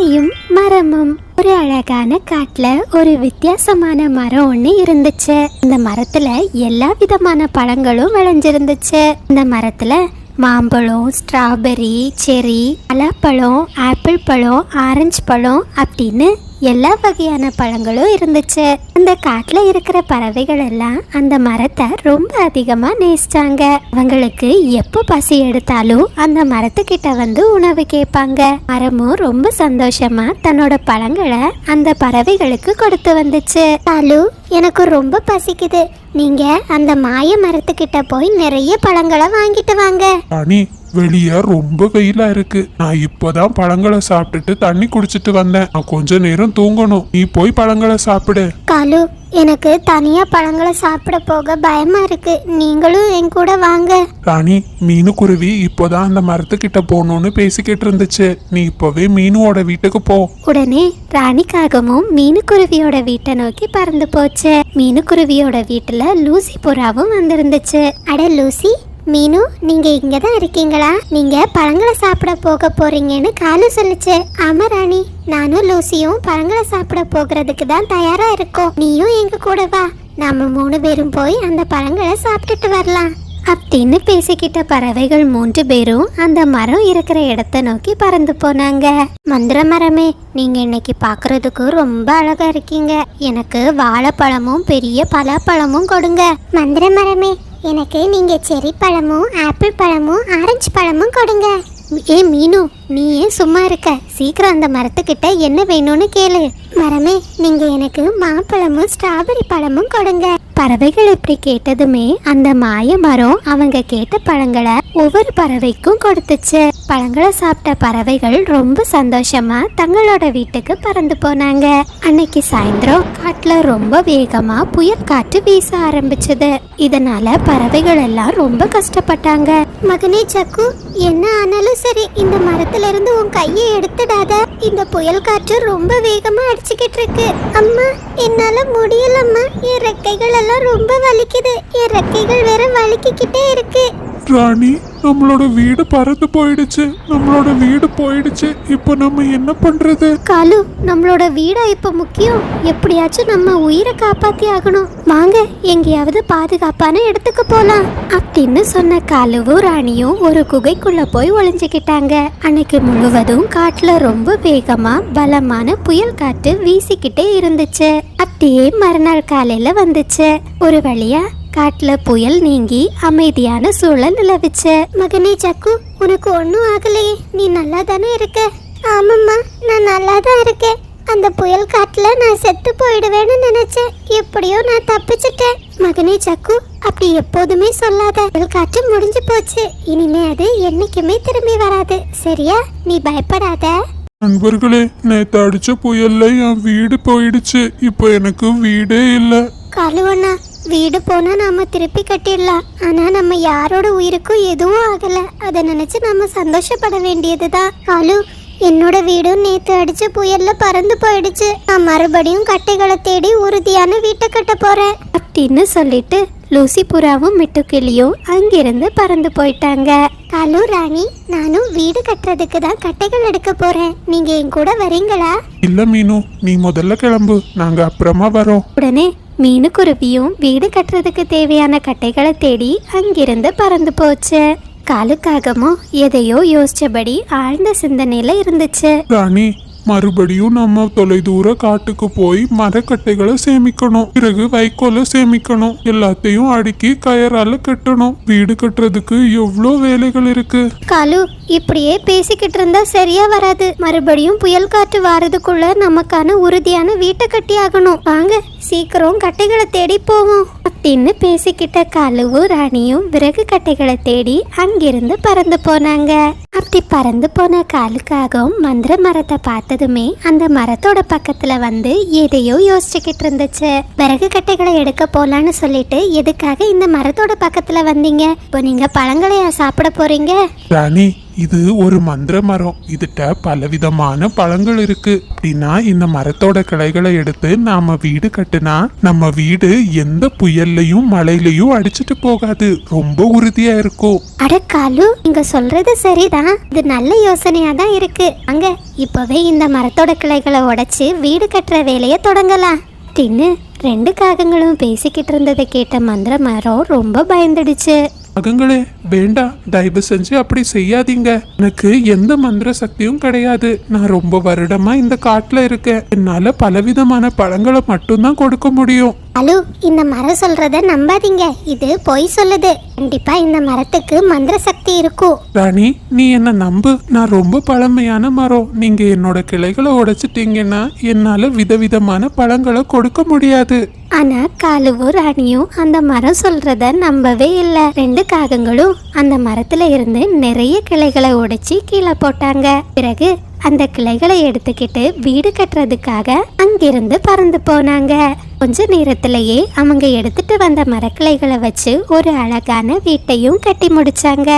ராணியும் மரமும். ஒரு அழகான காட்டுல ஒரு வித்தியாசமான மரம் ஒண்ணு இருந்துச்சு. இந்த மரத்துல எல்லா விதமான பழங்களும் விளைஞ்சிருந்துச்சு. இந்த மரத்துல மாம்பழம், ஸ்ட்ராபெரி, செரி, பலாப்பழம், ஆப்பிள் பழம், ஆரஞ்சு பழம் அப்படின்னு எல்லா வகையான பழங்களும் இருந்துச்சு. அந்த காட்டுல இருக்கிற பறவைகள் எல்லாம் அந்த மரத்தை ரொம்ப அதிகமா நேசிச்சாங்க. அவங்களுக்கு எப்போ பசி எடுத்தாலும் அந்த மரத்துக்கிட்ட வந்து உணவு கேட்பாங்க. மரமும் ரொம்ப சந்தோஷமா தன்னோட பழங்களை அந்த பறவைகளுக்கு கொடுத்து வந்துச்சு. பாலு, எனக்கு ரொம்ப பசிக்குது, நீங்க அந்த மாய மரத்துக்கிட்ட போய் நிறைய பழங்களை வாங்கிட்டு வாங்க. ராணி, வெளியே ரொம்ப வெயிலா இருக்கு. நான் இப்போதான் பழங்களை சாப்பிட்டுட்டு தண்ணி குடிச்சிட்டு வந்தேன். நான் கொஞ்ச நேரம் தூங்கணும். நீ போய் பழங்களை சாப்பிடு. காலு, எனக்கு தனியா பழங்களை சாப்பிட போக பயமா இருக்கு, நீங்களும் என் கூட வாங்க. ராணி, மீனுக்குருவி இப்போதான் அந்த மரத்துக்கிட்ட போகணும்னு பேசிக்கிட்டு இருந்துச்சு. நீ இப்பவே மீனுவோட வீட்டுக்கு போ. உடனே ராணிக்காகமும் மீனுக்குருவியோட வீட்டை நோக்கி பறந்து போச்சு. மீனுக்குருவியோட வீட்டுல லூசி புறாவும் வந்திருந்துச்சு. அட லூசி, மீனு, நீங்க இங்கதான் இருக்கீங்களா? நீங்க பழங்களை சாப்பிட போக போறீங்கன்னு காலு சொல்லுச்சு. ஆமா ராணி, நானும் லூசியும் பழங்களை சாப்பிட போகிறதுக்கு தான் தயாரா இருக்கோம். நீயும் எங்க கூட வா, நாம 3 பேரும் போய் அந்த பழங்களை சாப்பிட்டுட்டு வரலாம் அப்படின்னு பேசிக்கிட்ட பறவைகள் 3 பேரும் அந்த மரம் இருக்கிற இடத்த நோக்கி பறந்து போனாங்க. மந்திர மரமே, நீங்க இன்னைக்கு பாக்குறதுக்கு ரொம்ப அழகா இருக்கீங்க. எனக்கு வாழைப்பழமும் பெரிய பலாப்பழமும் கொடுங்க. மந்திர மரமே, எனக்கு நீங்க செரி பழமும் ஆப்பிள் பழமும் ஆரஞ்சு பழமும் கொடுங்க. ஏ மீனு, நீ ஏன் சும்மா இருக்க? சீக்கிரம் அந்த மரத்துக்கிட்ட என்ன வேணும்னு கேளு. மரமே, நீங்க எனக்கு மாம்பழமும் ஸ்ட்ராபெரி பழமும் கொடுங்க. பறவைகள் இப்படி கேட்டதுமே அந்த மாய மரம் அவங்க கேட்ட பழங்களை ஒவ்வொரு பறவைக்கும் கொடுத்துச்சு. பழங்களை சாப்பிட்ட பறவைகள் ரொம்ப சந்தோஷமா தங்களோட வீட்டுக்கு பறந்து போனாங்க. அன்னைக்கு சாயந்தரம் காட்டுல ரொம்ப வேகமா புயல் காற்று வீச ஆரம்பிச்சது. இதனால பறவைகள் எல்லாம் ரொம்ப கஷ்டப்பட்டாங்க. மகனே சக்கு, என்ன ஆனாலும் சரி, இந்த மரத்துல இருந்து உன் கையை எடுத்துடாத. இந்த புயல் காற்று ரொம்ப வேகமா அடிச்சுக்கிட்டு இருக்கு. அம்மா, என்னால முடியலம்மா, என் ரெக்கைகள் எல்லாம் ரொம்ப வலிக்குது. என் ரெக்கைகள் வேற வலிக்கிட்டே இருக்கு. ராணி, நம்மளோட வீடு பறந்து போயிடுச்சு. நம்மளோட வீடு போயிடுச்சு. இப்போ நம்ம என்ன பண்றது? காலு, நம்மளோட வீடா இப்ப முக்கியம். எப்படியாச்சும் நம்ம உயிரை காப்பாத்தி ஆகணும். வாங்க, எங்கேயாவது பாதுகாப்பான இடத்துக்கு போலாம் அப்படின்னு சொன்ன காலுவும் ராணியும் ஒரு குகைக்குள்ள போய் ஒளிஞ்சுக்கிட்டாங்க. அன்னைக்கு முழுவதும் காட்டுல ரொம்ப வேகமா பலமான புயல் காற்று வீசிக்கிட்டே இருந்துச்சு. அப்படியே மறுநாள் காலையில வந்துச்சு. ஒரு வழியா காட்டுல புயல் நீங்கி அமைதியான சூழல் நிலவுச்சு. மகனே சக்கு, உனக்கு ஒன்னும் ஆகலையே? நீ நல்லா தானே இருக்க? ஆமாம்மா, நான் நல்லா தான் இருக்கேன். அந்த புயல் காட்டுல நான் செத்து போயிடுவேன்னு நினைச்சேன். எப்படியோ நான் தப்பிச்சிட்டேன். மகனே சக்கு, அப்படி எப்போதுமே சொல்லாத. புயல் காற்று முடிஞ்சு போச்சு. இனிமே அது என்னைக்குமே திரும்பி வராது. சரியா? நீ பயப்படாத. நண்பர்களே, நேத்து அடிச்ச புயல்ல என் வீடு போயிடுச்சு. இப்போ எனக்கு வீடே இல்ல. காலுவண்ணா, வீடு போனா நாம திருப்பி கட்டிடலாம். ஆனா நம்ம யாரோட உயிருக்கும் எதுவும் ஆகல. அதை நினைச்சு நம்ம சந்தோஷப்பட வேண்டியதுதான். காலு, என்னோட வீடும் நேத்து அடிச்ச புயல்ல பறந்து போயிடுச்சு. நான் மறுபடியும் கட்டைகளை தேடி உறுதியான வீட்டை கட்ட போறேன் அப்படின்னு சொல்லிட்டு லூசி புறாவும் மிட்டுக்கிளியும் அங்கிருந்து பறந்து போயிட்டாங்க. காலு, ராணி, நானும் வீடு கட்டுறதுக்கு தான் கட்டைகள் எடுக்க போறேன். நீங்க என் கூட வரீங்களா? இல்ல மீனு, நீ முதல்ல கிளம்பு, நாங்க அப்புறமா வரோம். உடனே மீனுக்குருவியும் வீடு கட்டுறதுக்கு தேவையான கட்டைகளை தேடி அங்கிருந்து பறந்து போச்சு. காலுக்காகமோ எதையோ யோசிச்சபடி ஆழ்ந்த சிந்தனையில இருந்துச்சு. ராணி, மறுபடியும் நம்ம தொலைதூர காட்டுக்கு போய் மரக்கட்டைகளை சேமிக்கணும். பிறகு வைக்கோல சேமிக்கணும். எல்லாத்தையும் அடுக்கி கயரால கட்டணும். வீடு கட்டுறதுக்கு எவ்வளோ வேலைகள் இருக்கு. காலு, இப்படியே பேசிக்கிட்டு இருந்தா சரியா வராது. மறுபடியும் புயல் காற்று வாரதுக்குள்ள நமக்கான உறுதியான வீட்டை கட்டி ஆகணும். வாங்க, சீக்கிரம் கட்டைகளை தேடி போவோம் அப்படின்னு பேசிக்கிட்ட காலுவும் ராணியும் விறகு கட்டைகளை தேடி அங்கிருந்து பறந்து போனாங்க. அப்படி பறந்து போன காலுக்காகவும் மந்திர மரத்தை பார்த்ததுமே அந்த மரத்தோட பக்கத்துல வந்து எதையோ யோசிச்சுக்கிட்டு இருந்துச்சு. விறகு கட்டைகளை எடுக்க போலான்னு சொல்லிட்டு எதுக்காக இந்த மரத்தோட பக்கத்துல வந்தீங்க? இப்போ நீங்க பழங்களையா சாப்பிட போறீங்க? ராணி, இது ஒரு மந்திர மரம். இதுட்ட பலவிதமான பழங்கள் இருக்கு. அப்படின்னா இந்த மரத்தோட கிளைகளை எடுத்து நாம வீடு கட்டுனா நம்ம வீடு எந்த புயல்லையும் மழையிலையும் அடிச்சிட்டு போகாது. ரொம்ப உறுதியா இருக்கும். அட காலு, நீங்க சொல்றது சரிதான். இது நல்ல யோசனையா தான் இருக்கு. அங்க இப்பவே இந்த மரத்தோட கிளைகளை உடைச்சு வீடு கட்டுற வேலையை தொடங்கலாம். தின்னு 2 காகங்களும் பேசிக்கிட்டு இருந்ததை கேட்ட மந்திர மரம் ரொம்ப பயந்துடுச்சு. மகங்களே, வேண்டாம், தயவு செஞ்சு அப்படி செய்யாதீங்க. எனக்கு எந்த மந்திர சக்தியும் கிடையாது. நான் ரொம்ப வருடமா இந்த காட்டுல இருக்கேன். என்னால பலவிதமான பழங்களை மட்டும்தான் கொடுக்க முடியும். அலு, இந்த மரம் சொல்றத நம்பாதீங்க. இது பொய் சொல்லுது. கண்டிப்பா இந்த மரத்துக்கு மந்திர சக்தி இருக்கும். ராணி, நீ என்ன நம்பு. நான் ரொம்ப பழமையான மரம். நீங்க என்னோட கிளைகளை உடைச்சிட்டீங்கன்னா என்னால விதவிதமான பழங்களை கொடுக்க முடியாது. ஆனா காலுவும் ராணியும் அந்த மரம் சொல்றத நம்பவே இல்லை. 2 காகங்களும் அந்த மரத்துல இருந்து நிறைய கிளைகளை உடைச்சி கீழே போட்டாங்க. பிறகு அந்த கிளைகளை எடுத்துக்கிட்டு வீடு கட்டுறதுக்காக அங்கிருந்து பறந்து போனாங்க. கொஞ்ச நேரத்திலேயே அவங்க எடுத்துட்டு வந்த மரக்கிளைகளை வச்சு ஒரு அழகான வீட்டையும் கட்டி முடிச்சாங்க.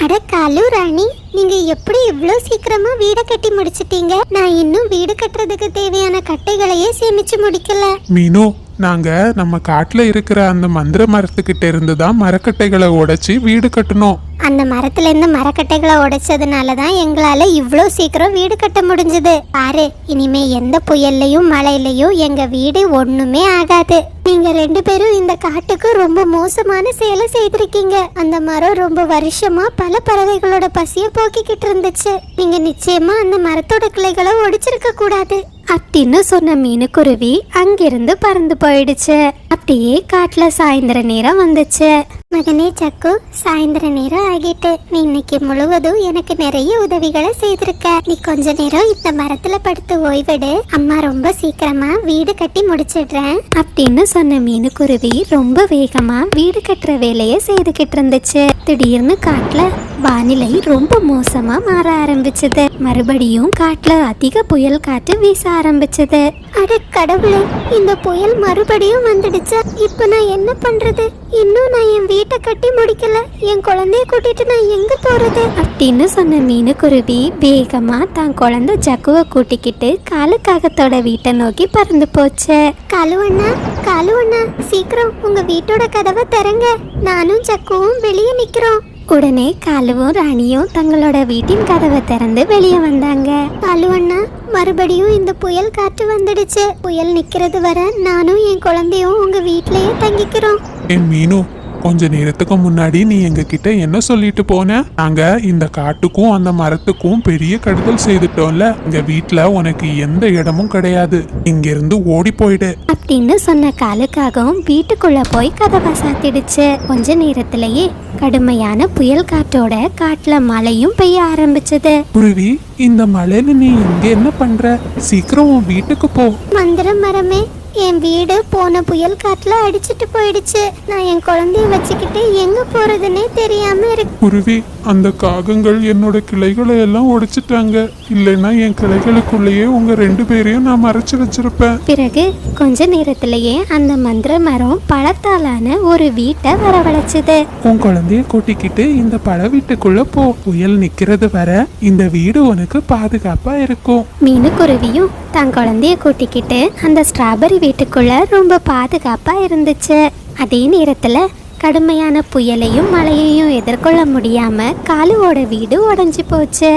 அட காலு, ராணி, நீங்க எப்படி இவ்ளோ சீக்கிரமா வீடை கட்டி முடிச்சிட்டீங்க? நான் இன்னும் வீடு கட்டுறதுக்கு தேவையான கட்டைகளையே சேமிச்சு முடிக்கல. மீனு, நாங்க நம்ம காட்டுல இருக்கிற அந்த மந்திர மரத்துக்கிட்ட இருந்து தான் மரக்கட்டைகளை உடைச்சி வீடு கட்டணும். அந்த மரத்துல இருந்து மரக்கட்டைகளை உடைச்சதுனாலதான் எங்களால இவ்ளோ சீக்கிரம் வீடு கட்ட முடிஞ்சது. பாரு, இனிமே எந்த புயல்லையும் மழையிலையும் எங்க வீடு ஒண்ணுமே ஆகாது. நீங்க 2 பேரும் இந்த காட்டுக்கு ரொம்ப மோசமான செயலை செய்திருக்கீங்க. அந்த மரம் ரொம்ப வருஷமா பல பறவைகளோட பசிய போக்கிக்கிட்டு இருந்துச்சு. நீங்க நிச்சயமா அந்த மரத்தோட கிளைகளை ஒடிச்சிருக்க கூடாது அப்படின்னு சொன்ன மீனுக்குருவி அங்கிருந்து பறந்து போயிடுச்சு. அப்படியே காட்டுல சாயந்தர நேரம் வந்துச்சு. மகனே சக்கு, சாயந்தர நேரம் ஆகிட்டு. நீ இன்னைக்கு முழுவதும் எனக்கு நிறைய உதவிகளை செய்திருக்க. நீ கொஞ்ச நேரம் இந்த மரத்துல படுத்து ஓய்வெடு. அம்மா ரொம்ப சீக்கிரமா வீடு கட்டி முடிச்சிடுறேன் அப்படின்னு சொன்ன மீனுக்குருவி ரொம்ப வேகமா வீடு கட்டுற வேலையை செய்துகிட்டு இருந்துச்சு. திடீர்னு காட்டுல வானிலை ரொம்ப மோசமா மாற ஆரம்பிச்சது. மறுபடியும் காட்டுல அதிக புயல் காற்று வீச ஆரம்பிச்சது. அட கடவுளே, இந்த புயல் மறுபடியும் வந்துடுச்சு. இப்ப நான் என்ன பண்றது? இன்னும் நான் என் வீட்டை கட்டி முடிக்கல. என் குழந்தைய கூட்டிட்டு நான் எங்க போறது அப்படின்னு சொன்ன மீனுக்குருவி வேகமா தான் குழந்தை ஜக்குவை கூட்டிக்கிட்டு காலுக்காகத்தோட வீட்டை நோக்கி பறந்து போச்சு. காலுவண்ணா, காலுவண்ணா, சீக்கிரம் உங்க வீட்டோட கதவை திறங்க. நானும் ஜக்குவும் வெளியே நிக்கிறோம். உடனே காலுவும் ராணியும் தங்களோட வீட்டின் கதவை திறந்து வெளியே வந்தாங்க. காலுவண்ணா, மறுபடியும் இந்த புயல் காற்று வந்துடுச்சு. புயல் நிக்கிறது வர நானும் என் குழந்தையும் உங்க வீட்லயே தங்கிக்கிறோம். மீனு, கொஞ்ச நேரத்துக்கு முன்னாடி நீ எங்க கிட்ட என்ன சொல்லிட்டு போன? நாங்க இந்த காட்டுக்கும் அந்த மரத்துக்கும் பெரிய கெடுதல் செய்துட்டோம்ல. எங்க வீட்டுல உனக்கு எந்த இடமும் கிடையாது. இங்க இருந்து ஓடி போயிடு அப்படின்னு சொன்ன காலுக்காகவும் வீட்டுக்குள்ள போய் கதவை சாத்திடுச்சு. கொஞ்ச நேரத்திலேயே கடுமையான புயல் காற்றோட காட்டுல மழையும் பெய்ய ஆரம்பிச்சது. குருவி, இந்த மழையில நீ இங்க என்ன பண்ற? சீக்கிரம் உன் வீட்டுக்கு போ. மந்திர மரமே, என் வீடு போன புயல் காற்றுல அடிச்சிட்டு போயிடுச்சு. நான் என் குழந்தைய வச்சுக்கிட்டு எங்க போறதுன்னே தெரியாம இருக்கு. குருவி, அந்த காகங்கள் என்னோட கிளைகளை எல்லாம் உடைச்சிட்டாங்க. இல்லைன்னா என் கிளைகளுக்குள்ளேயே உங்க 2 பேரையும் நான் மறைச்சு வச்சிருப்பேன். பிறகு கொஞ்ச நேரத்திலேயே அந்த மந்திர மரம் பழத்தாலான ஒரு வீட்டை வரவழைச்சது. உன் குழந்தைய கூட்டிக்கிட்டு இந்த பழ வீட்டுக்குள்ள போ. புயல் நிக்கிறது வர இந்த வீடு உனக்கு பாதுகாப்பா இருக்கும். மீனுக்குருவியும் தன் குழந்தைய கூட்டிக்கிட்டு அந்த ஸ்ட்ராபெரி வீட்டுக்குள்ள ரொம்ப பாதுகாப்பா இருந்துச்சு. அதே நேரத்துல கடுமையான புயலையும் மழையையும் எதிர்கொள்ள முடியாம காலுவோட வீடு உடைஞ்சு போச்சு.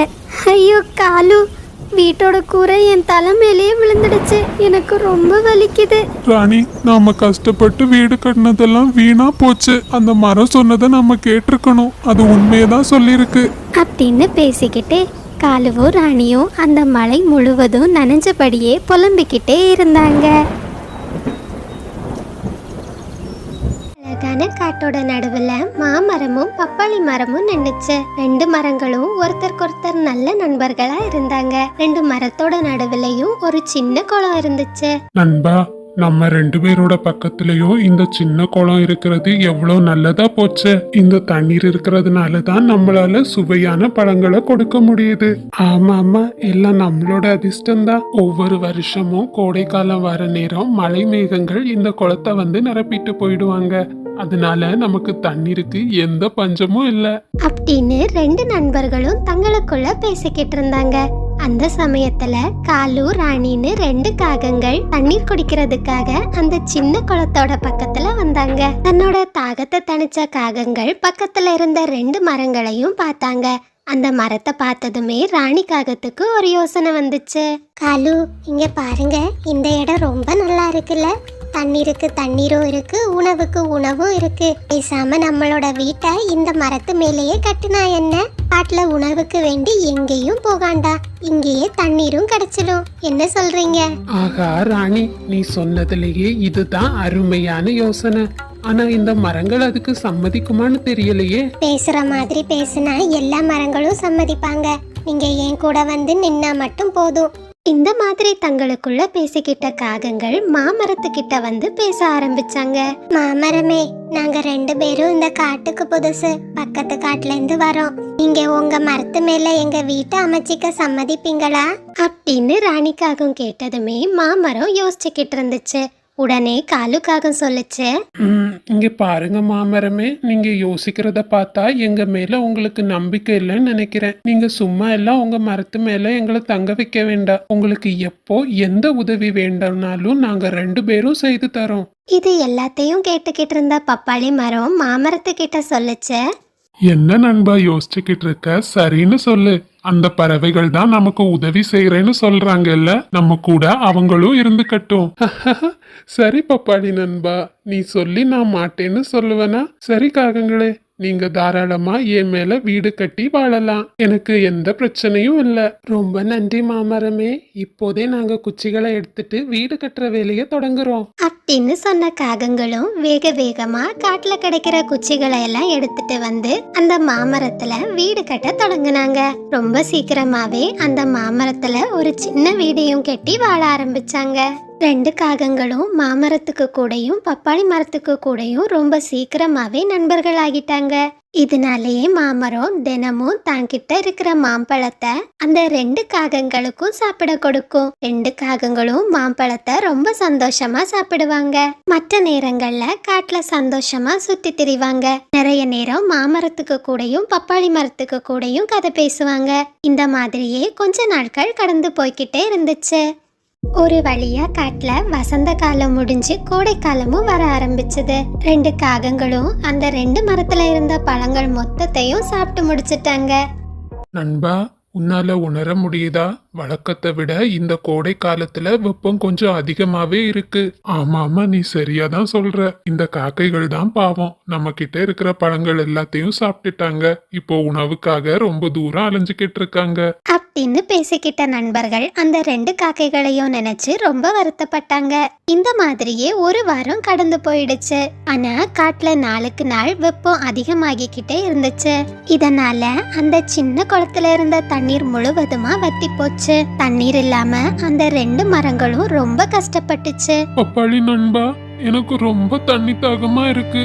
ஐயோ காலு, வீட்டோட கூரை என் தலை மேலேயே விழுந்துடுச்சு. எனக்கு ரொம்ப வலிக்குது. ராணி, நாம கஷ்டப்பட்டு வீடு கட்டினதெல்லாம் வீணா போச்சு. அந்த மரம் சொன்னதை நம்ம கேட்டிருக்கணும். அது உண்மையதான் சொல்லியிருக்கு அப்படின்னு பேசிக்கிட்டு காலுவும் ராணியும் அந்த மலை முழுவதும் நனைஞ்சபடியே புலம்பிக்கிட்டே இருந்தாங்க. அழகான காட்டோட நடுவுல மாமரமும் பப்பாளி மரமும் நின்னுச்சு. 2 மரங்களும் ஒருத்தருக்கொருத்தர் நல்ல நண்பர்களா இருந்தாங்க. 2 மரத்தோட நடுவுலயும் ஒரு சின்ன குளம் இருந்துச்சு. நண்பா, நம்ம ரெண்டு பேரோட பக்கத்துலயும் இந்த சின்ன குளம் இருக்கிறது எவ்வளவு நல்லதா போச்சு. இந்த தண்ணீர் இருக்கிறதுனால தான் நம்மளால சுவையான பழங்களை கொடுக்க முடியுது. ஆமா ஆமா, எல்லாம் நம்மளோட அதிர்ஷ்டம் தான். ஒவ்வொரு வருஷமும் கோடைக்காலம் வர நேரம் மழை மேகங்கள் இந்த குளத்தை வந்து நிரப்பிட்டு போயிடுவாங்க. அதனால நமக்கு தண்ணீருக்கு எந்த பஞ்சமும் இல்ல அப்படின்னு ரெண்டு நண்பர்களும் தங்களுக்குள்ள பேசிக்கிட்டு இருந்தாங்க. அந்த சமயத்துல காலு ராணின்னு ரெண்டு காகங்கள் தண்ணீர் குடிக்கிறதுக்காக அந்த சின்ன குளத்தோட பக்கத்துல வந்தாங்க. தன்னோட தாகத்தை தணிச்ச காகங்கள் பக்கத்துல இருந்த ரெண்டு மரங்களையும் பார்த்தாங்க. அந்த மரத்தை பார்த்ததுமே ராணி காகத்துக்கு ஒரு யோசனை வந்துச்சு. காலு, இங்க பாருங்க, இந்த இடம் ரொம்ப நல்லா இருக்குல்ல. தண்ணீருக்கு தண்ணீரும் இருக்கு, உணவுக்கு உணவும் இருக்கு. பேசாம நம்மளோட வீட்டை இந்த மரத்து மேலேயே கட்டினா என்ன? காட்டுல உணவுக்கு வேண்டி எங்கேயும் போகாண்டா, இங்கேயே தண்ணீரும் கிடைச்சிடும். என்ன சொல்றீங்க? ஆகா ராணி, நீ சொன்னதுலயே இதுதான் அருமையான யோசனை. ஆனா இந்த மரங்கள் அதுக்கு சம்மதிக்குமான்னு தெரியலையே. பேசுற மாதிரி பேசினா எல்லா மரங்களும் சம்மதிப்பாங்க. நீங்க என் கூட வந்து நின்னா மட்டும் போதும். இந்த மாதிரி தங்களுக்குள்ள பேசிக்கிட்ட காகங்கள் மாமரத்துக்கிட்ட வந்து பேச ஆரம்பிச்சாங்க. மாமரமே, நாங்க ரெண்டு பேரும் இந்த காட்டுக்கு புதுசு, பக்கத்து காட்டுல இருந்து வரோம். நீங்க உங்க மரத்து மேல எங்க வீட்டை அமைச்சிக்க சம்மதிப்பீங்களா அப்படின்னு ராணி காகம் கேட்டதுமே மாமரம் யோசிச்சுக்கிட்டு இருந்துச்சு. உடனே காலு காகம் சொல்லுச்சு. இங்க பாருங்க மாமரமே, நீங்க யோசிக்கிறத பார்த்தா எங்க மேல உங்களுக்கு நம்பிக்கை இல்லைன்னு நினைக்கிறேன். நீங்க சும்மா எல்லாம் உங்க மரத்து மேல எங்களை தங்க வைக்க வேண்டாம். உங்களுக்கு எப்போ எந்த உதவி வேண்டாம்னாலும் நாங்க ரெண்டு பேரும் செய்து தரோம். இது எல்லாத்தையும் கேட்டுக்கிட்டு இருந்த பப்பாளி மரம் மாமரத்துக்கிட்ட சொல்லுச்சு. என்ன நண்பா யோசிச்சுக்கிட்டு இருக்க? சரின்னு சொல்லு. அந்த பறவைகள் தான் நமக்கு உதவி செய்யறேன்னு சொல்றாங்கல்ல, நம்ம கூட அவங்களும் இருந்துக்கட்டும். சரி பப்பாளி நண்பா, நீ சொல்லி நான் மாட்டேன்னு சொல்லுவேனா? சரி காகங்களே, நீங்க தாராளமா என் மேல வீடு கட்டி வாழலாம். எனக்கு எந்த பிரச்சனையும் இல்ல. ரொம்ப நன்றி மாமரமே. இப்போதே நாங்க குச்சிகளை எடுத்துட்டு வீடு கட்டுற வேலையை தொடங்குறோம் அப்படின்னு சொன்ன காகங்களும் வேக வேகமா காட்டுல கிடைக்கிற குச்சிகளை எல்லாம் எடுத்துட்டு வந்து அந்த மாமரத்துல வீடு கட்ட தொடங்குனாங்க. ரொம்ப சீக்கிரமாவே அந்த மாமரத்துல ஒரு சின்ன வீடையும் கட்டி வாழ ஆரம்பிச்சாங்க. ரெண்டு காகங்களும் மாமரத்துக்கு கூடயும் பப்பாளி மரத்துக்கு கூடயும் ரொம்ப சீக்கிரமாவே நண்பர்கள் ஆகிட்டாங்க. இதனாலேயே மாமரம் தினமும் தாங்கிட்ட இருக்கிற மாம்பழத்தை அந்த ரெண்டு காகங்களுக்கும் சாப்பிட கொடுக்கும். ரெண்டு காகங்களும் மாம்பழத்தை ரொம்ப சந்தோஷமா சாப்பிடுவாங்க. மற்ற நேரங்கள்ல காட்டுல சந்தோஷமா சுத்தி திரிவாங்க. நிறைய நேரம் மாமரத்துக்கு கூடயும் பப்பாளி மரத்துக்கு கூடயும் கதை பேசுவாங்க. இந்த மாதிரியே கொஞ்ச நாட்கள் கடந்து போய்கிட்டே இருந்துச்சு. ஒரு வழியா காட்டுல வசந்த காலம் முடிஞ்சு கோடை காலமும் வர ஆரம்பிச்சது. ரெண்டு காகங்களும் அந்த ரெண்டு மரத்துல இருந்த பழங்கள் மொத்தத்தையும் சாப்பிட்டு முடிச்சிட்டாங்க. நண்பா, உன்னால உணர முடியுதா? வழக்கத்தை விட இந்த கோடை காலத்துல வெப்பம் கொஞ்சம் அதிகமாவே இருக்கு. ஆமா ஆமா, நீ சரியாதான் சொல்ற. இந்த காக்கைகள் தான் பாவம், நம்ம கிட்ட இருக்கிற பழங்கள் எல்லாத்தையும் சாப்பிட்டுட்டாங்க. இப்போ உணவுக்காக ரொம்ப தூரம் அலைஞ்சுக்கிட்டு இருக்காங்க அப்படின்னு பேசிக்கிட்ட நண்பர்கள் அந்த ரெண்டு காக்கைகளையும் நினைச்சு ரொம்ப வருத்தப்பட்டாங்க. இந்த மாதிரியே ஒரு வாரம் கடந்து போயிடுச்சு. ஆனா காட்டுல நாளுக்கு நாள் வெப்பம் அதிகமாகிக்கிட்டே இருந்துச்சு. இதனால அந்த சின்ன குளத்துல இருந்த தண்ணீர் முழுவதுமா வத்தி போச்சு. தண்ணீர் இல்லாம அந்த ரெண்டு மரங்களும் ரொம்ப கஷ்டப்பட்டுச்சு. பப்பாளி நண்பா, எனக்கு ரொம்ப தண்ணி தாகமா இருக்கு.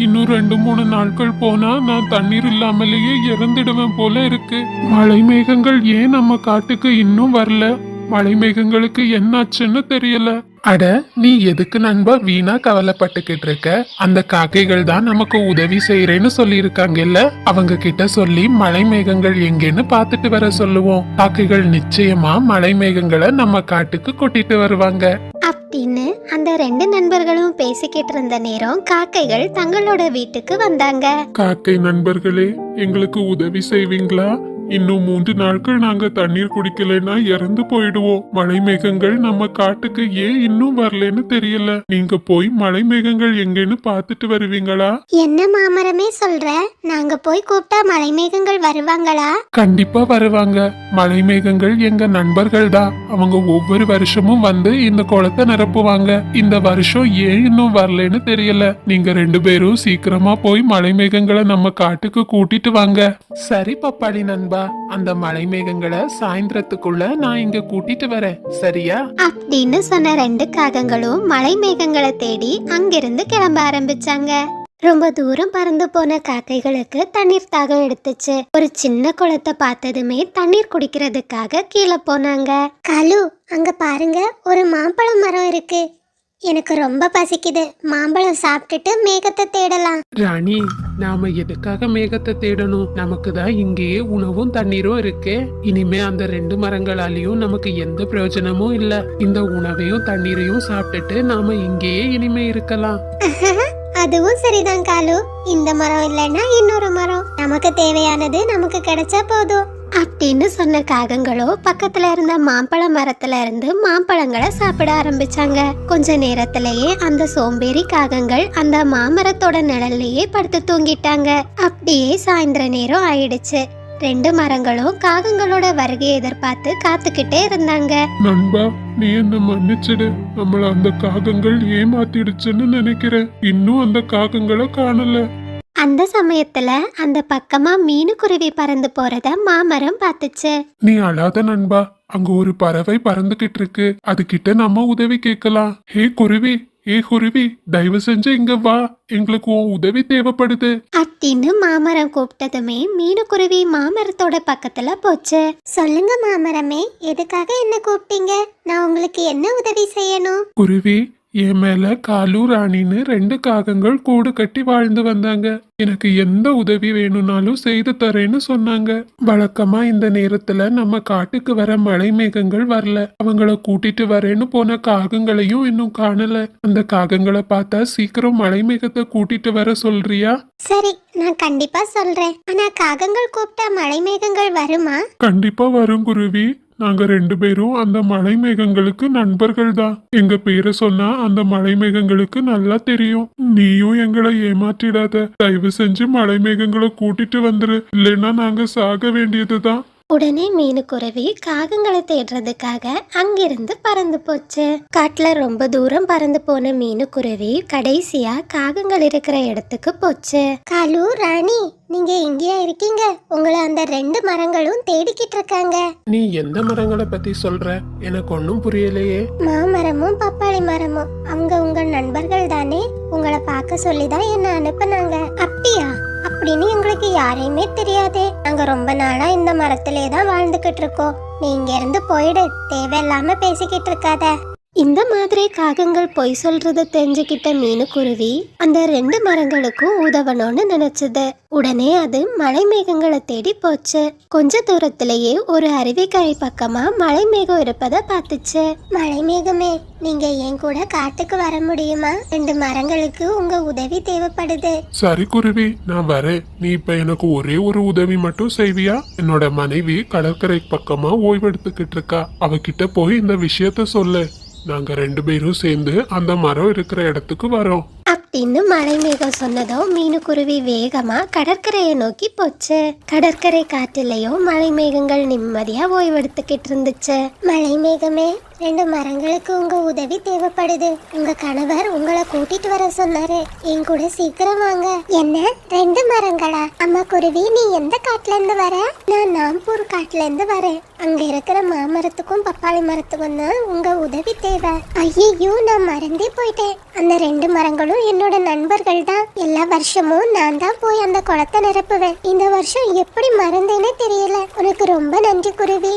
இன்னும் 2-3 நாட்கள் போனா நான் தண்ணீர் இல்லாமலேயே இறந்துடுவேன் போல இருக்கு. மழை மேகங்கள் ஏன் நம்ம காட்டுக்கு இன்னும் வரல? மழை மேகங்களுக்கு என்னாச்சுன்னு தெரியல. அட, நீ எதுக்கு நண்பா வீணா கவலைப்பட்டுக்கிட்டு இருக்க? அந்த காக்கைகள் தான் நமக்கு உதவி செய்யறேன்னு சொல்லி இருக்காங்கல்ல, அவங்க கிட்ட சொல்லி மழை மேகங்கள் எங்கன்னு பாத்துட்டு வர சொல்லுவோம். காக்கைகள் நிச்சயமா மழை மேகங்களை நம்ம காட்டுக்கு கூட்டிட்டு வருவாங்க அப்படின்னு அந்த ரெண்டு நண்பர்களும் பேசிக்கிட்டு இருந்த நேரம் காக்கைகள் தங்களோட வீட்டுக்கு வந்தாங்க. காக்கை நண்பர்களே, எங்களுக்கு உதவி செய்வீங்களா? இன்னும் 3 நாட்கள் நாங்க தண்ணீர் குடிக்கலைன்னா இறந்து போயிடுவோம். மழை மேகங்கள் நம்ம காட்டுக்கு ஏன் இன்னும் வரலன்னு தெரியல. நீங்க போய் மழை மேகங்கள் எங்கன்னு பாத்துட்டு வருவீங்களா? என்ன மாமரமே சொல்ற? நாங்க போய் கூப்பிட்டா மழை மேகங்கள் வருவாங்களா? கண்டிப்பா வருவாங்க. மழை மேகங்கள் எங்க நண்பர்கள் தான். அவங்க ஒவ்வொரு வருஷமும் வந்து இந்த குளத்தை நிரப்புவாங்க. இந்த வருஷம் ஏன் இன்னும் வரலன்னு தெரியல. நீங்க 2 பேரும் சீக்கிரமா போய் மழை மேகங்களை நம்ம காட்டுக்கு கூட்டிட்டு வாங்க. சரி பப்பாளி நண்பா, நண்பா, அந்த மலை மேகங்களை சாயந்தரத்துக்குள்ள நான் இங்க கூட்டிட்டு வரேன், சரியா? அப்படின்னு சொன்ன 2 காகங்களும் மலை மேகங்களை தேடி அங்கிருந்து கிளம்ப ஆரம்பிச்சாங்க. ரொம்ப தூரம் பறந்து போன காக்கைகளுக்கு தண்ணீர் தாகம் எடுத்துச்சு. ஒரு சின்ன குளத்தை பார்த்ததுமே தண்ணீர் குடிக்கிறதுக்காக கீழே போனாங்க. காலு, அங்க பாருங்க, ஒரு மாம்பழ மரம் இருக்கு. எனக்கு ரொம்ப பசிக்குது. மாம்பழம் சாப்பிட்டுட்டு மேகத்தை தேடலாம். ராணி, நாம எதுக்காக மேகத்தை தேடணும்? நமக்கு தான் இங்கேயே உணவும் தண்ணீரும் இருக்கே. இனிமே அந்த 2 மரங்களாலையும் நமக்கு எந்த பிரயோஜனமும் இல்ல. இந்த உணவையும் தண்ணீரையும் சாப்பிட்டுட்டு நாம இங்கேயே இனிமே இருக்கலாம். அதுவும் சரிதான் காலு. இந்த மரம் இல்லைன்னா இன்னொரு மரம். நமக்கு தேவையானது நமக்கு கிடைச்சா போதும் அப்படின்னு சொன்ன காகங்களோ பக்கத்துல இருந்த மாம்பழ மரத்துல இருந்து மாம்பழங்களை சாப்பிட ஆரம்பிச்சாங்க. கொஞ்ச நேரத்திலேயே அந்த சோம்பேறி காகங்கள் அந்த மாமரத்தோட நிழல்லையே படுத்து தூங்கிட்டாங்க. அப்படியே சாயந்தர நேரம் ஆயிடுச்சு. 2 மரங்களும் காகங்களோட வருகையை எதிர்பார்த்து காத்துக்கிட்டே இருந்தாங்க. நண்பா, நீ என்ன மன்னிச்சிடு. நம்மள அந்த காகங்கள் ஏமாத்திடுச்சுன்னு நினைக்கிறேன். இன்னும் அந்த காகங்களை காணல. அந்த சமயத்துல அந்த பக்கமா மீனுக்குருவி பறந்து போறத மாமரம் பார்த்துச்சு. நீ அழாத நண்பா, அங்க ஒரு பறவை பறந்துகிட்டு இருக்கு. அதுகிட்ட நம்ம உதவி கேட்கலாம். ஹே குருவி, தயவு செஞ்சு இங்க வா. எங்களுக்கு உன் உதவி தேவைப்படுது அப்படின்னு மாமரம் கூப்பிட்டதுமே மீனுக்குருவி மாமரத்தோட பக்கத்துல போச்சு. சொல்லுங்க மாமரமே, எதுக்காக என்ன கூப்பிட்டீங்க? நான் உங்களுக்கு என்ன உதவி செய்யணும்? குருவி, என் மேல காலு ராணின்னு 2 காகங்கள் கூடு கட்டி வாழ்ந்து வந்தாங்க. எனக்கு எந்த உதவி வேணும்னாலும் செய்து தரேன்னு சொன்னாங்க. வழக்கமா இந்த நேரத்துல நம்ம காட்டுக்கு வர மலை மேகங்கள் வரல. அவங்கள கூட்டிட்டு வரேன்னு போன காகங்களையும் இன்னும் காணல. அந்த காகங்களை பார்த்தா சீக்கிரம் மலை மேகத்தை கூட்டிட்டு வர சொல்றியா? சரி, நான் கண்டிப்பா சொல்றேன். ஆனா காகங்கள் கூப்பிட்டா மலை மேகங்கள் வருமா? கண்டிப்பா வரும் குருவி. நாங்க 2 பேரும் அந்த மலை மேகங்களுக்கு நண்பர்கள் தான். எங்க பேரை சொன்னா அந்த மலை மேகங்களுக்கு நல்லா தெரியும். நீயும் எங்களை ஏமாற்றிடாத. தயவு செஞ்சு மலை மேகங்களை கூட்டிட்டு வந்துரு. இல்லைன்னா நாங்க சாக வேண்டியதுதான். உடனே மீனுக்குருவி காகங்களை தேடுறதுக்காக அங்கிருந்து பறந்து போச்சு. காட்டுல ரொம்ப தூரம் பறந்து போன மீனுக்குருவி கடைசியா காகங்கள் இருக்கிற இடத்துக்கு போச்சு. காலு, ராணி, நீங்க எங்கேயா இருக்கீங்க? உங்களை அந்த 2 மரங்களும் தேடிக்கிட்டு இருக்காங்க. நீ எந்த மரங்களை பத்தி சொல்ற? எனக்கு ஒன்னும் புரியலையே. மாமரமும் பப்பாளி மரமும் அவங்க உங்க நண்பர்கள் தானே? உங்களை பார்க்க சொல்லிதான் என்ன அனுப்புனாங்க. அப்படியா? அப்படின்னு எங்களுக்கு யாரையுமே தெரியாதே. நாங்க ரொம்ப நாளா இந்த மரத்திலே தான் வாழ்ந்துகிட்டு இருக்கோம். நீ இங்க இருந்து போயிடு. தேவையில்லாம பேசிக்கிட்டு இருக்காத. இந்த மாதிரி காகங்கள் பொய் சொல்றத தெரிஞ்சுக்கிட்ட மீனுக்குருவி அந்த 2 மரங்களுக்கும் உதவணும்னு நினைச்சது. உடனே அது மலை மேகங்களை தேடி போச்சு. கொஞ்ச தூரத்திலேயே ஒரு அருவிக்கரை பக்கமா மலை மேகம் இருப்பத பார்த்துச்சு. மலை மேகமே, நீங்க என் கூட காட்டுக்கு வர முடியுமா? 2 மரங்களுக்கு உங்க உதவி தேவைப்படுது. சரி குருவி, நான் வரேன். நீ இப்ப எனக்கு ஒரே ஒரு உதவி மட்டும் செய்வியா? என்னோட மனைவி கடற்கரை பக்கமா ஓய்வெடுத்துக்கிட்டு இருக்கா. அவகிட்ட போய் இந்த விஷயத்த சொல்லு. நாங்க 2 பேரும் சேர்ந்து அந்த மரம் இருக்கிற இடத்துக்கு வரோம் அப்படின்னு மலை மேகம் சொன்னதும் மீனுக்குருவி வேகமா கடற்கரையை நோக்கி போச்சு. கடற்கரை காட்டிலையும் மலை மேகங்கள் நிம்மதியா ஓய்வெடுத்துக்கிட்டு இருந்துச்சு. மலை மேகமே, 2 மரங்களுக்கு உங்க உதவி தேவைப்படுது. உங்க கணவர் உங்களை கூட்டிட்டு வர சொன்னாரு. என் கூட சீக்கிரம் வாங்க. என்ன, 2 மரங்களா? அம்மா குருவி, நீ எந்த காட்டுல இருந்து வர? நான் நாம்பூர் காட்டுல இருந்து வரேன். அங்க இருக்கிற மாமரத்துக்கும் பப்பாளி மரத்துக்கும் தான் உங்க உதவி தேவை. ஐயோ, நான் மறந்தே போயிட்டேன். அந்த 2 மரங்களும் என்னோட நண்பர்கள் தான். எல்லா வருஷமும் நான் தான் போய் அந்த குளத்தை நிரப்புவேன். இந்த வருஷம் எப்படி மறந்தேனே தெரியல. உனக்கு ரொம்ப நன்றி குருவி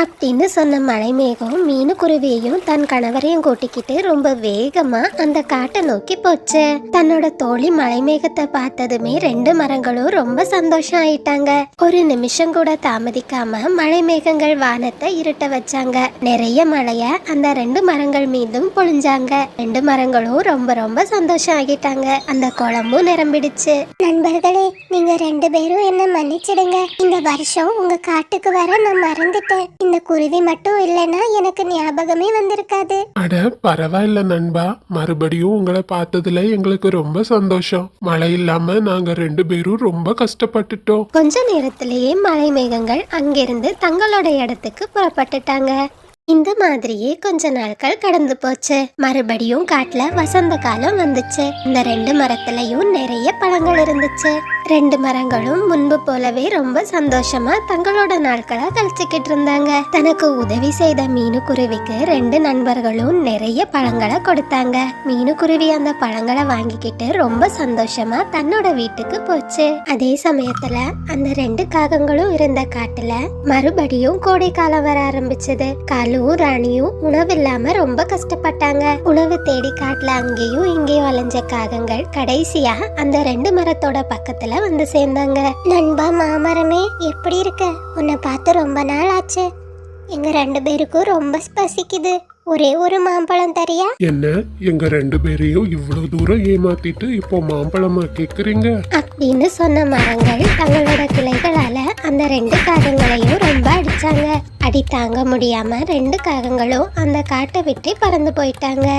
அப்படின்னு சொன்ன மலை மேகம் மீனுக்குருவியையும் தன் கணவரையும் கூட்டிக்கிட்டு ரொம்ப வேகமா அந்த காட்டை நோக்கி போச்சு. தன்னோட தோழி மலை மேகத்தை பார்த்ததுமே 2 மரங்களும் ரொம்ப சந்தோஷம் ஆயிட்டாங்க. ஒரு நிமிஷம் கூட தாமதிக்காம மலை மேகங்கள் வானத்தை இருட்ட வச்சாங்க. நிறைய மழைய அந்த 2 மரங்கள் மீதும் பொழிஞ்சாங்க. 2 மரங்களும் ரொம்ப ரொம்ப சந்தோஷம் ஆகிட்டாங்க. அந்த குளமும் நிரம்பிடுச்சு. நண்பர்களே, நீங்க 2 பேரும் என்ன மன்னிச்சிடுங்க. இந்த வருஷம் உங்க காட்டுக்கு வர நான் மறந்துட்டேன். இந்த குருவி மட்டும் இல்லைன்னா எனக்கு ஞாபகமே வந்திருக்காது. அட பரவாயில்ல நண்பா, மறுபடியும் உங்களை பார்த்ததுல எங்களுக்கு ரொம்ப சந்தோஷம். மழை இல்லாம நாங்க 2 பேரும் ரொம்ப கஷ்டப்பட்டுட்டோம். கொஞ்ச நேரத்திலேயே மலை மேகங்கள் அங்கிருந்து தங்களோட இடத்துக்கு புறப்பட்டுட்டாங்க. இந்த மாதிரியே கொஞ்ச நாட்கள் கடந்து போச்சு. மறுபடியும் காட்டுல வசந்த காலம் வந்துச்சு. இந்த 2 மரத்துலயும் நிறைய பழங்கள் இருந்துச்சு. 2 மரங்களும் முன்பு போலவே ரொம்ப சந்தோஷமா தங்களோட நாட்களை கழிச்சுக்கிட்டு இருந்தாங்க. தனக்கு உதவி செய்த மீனுக்குருவிக்கு 2 நண்பர்களும் நிறைய பழங்களை கொடுத்தாங்க. மீனுக்குருவி அந்த பழங்களை வாங்கிக்கிட்டு ரொம்ப சந்தோஷமா தன்னோட வீட்டுக்கு போச்சு. அதே சமயத்துல அந்த 2 காகங்களும் இருந்த காட்டுல மறுபடியும் கோடை காலம் வர ஆரம்பிச்சது. காலும் ராணியும் உணவு இல்லாம ரொம்ப கஷ்டப்பட்டாங்க. உணவு தேடி காட்டுல அங்கேயும் இங்கேயும் அலைஞ்ச காகங்கள் கடைசியா அந்த 2 மரத்தோட பக்கத்துல வந்து சேர்ந்தாங்க. நண்பா மாமரமே, எப்படி இருக்க? உன்னை பார்த்து ரொம்ப நாள் ஆச்சு. எங்க 2 பேருக்கும் ரொம்ப பசிக்குது. ஒரே ஒரு மாம்பழம் தரியா? என்ன, எங்க 2 பேரையும் இவ்வளவு தூரம் ஏமாத்திட்டு இப்போ மாம்பழமா கேக்குறீங்க? அப்படின்னு சொன்ன மரங்கள் தங்களோட கிளைகளால அந்த 2 காகங்களையும் ரொம்ப அடிச்சாங்க. அடி தாங்க முடியாம 2 காகங்களும் அந்த காட்டை விட்டு பறந்து போயிட்டாங்க.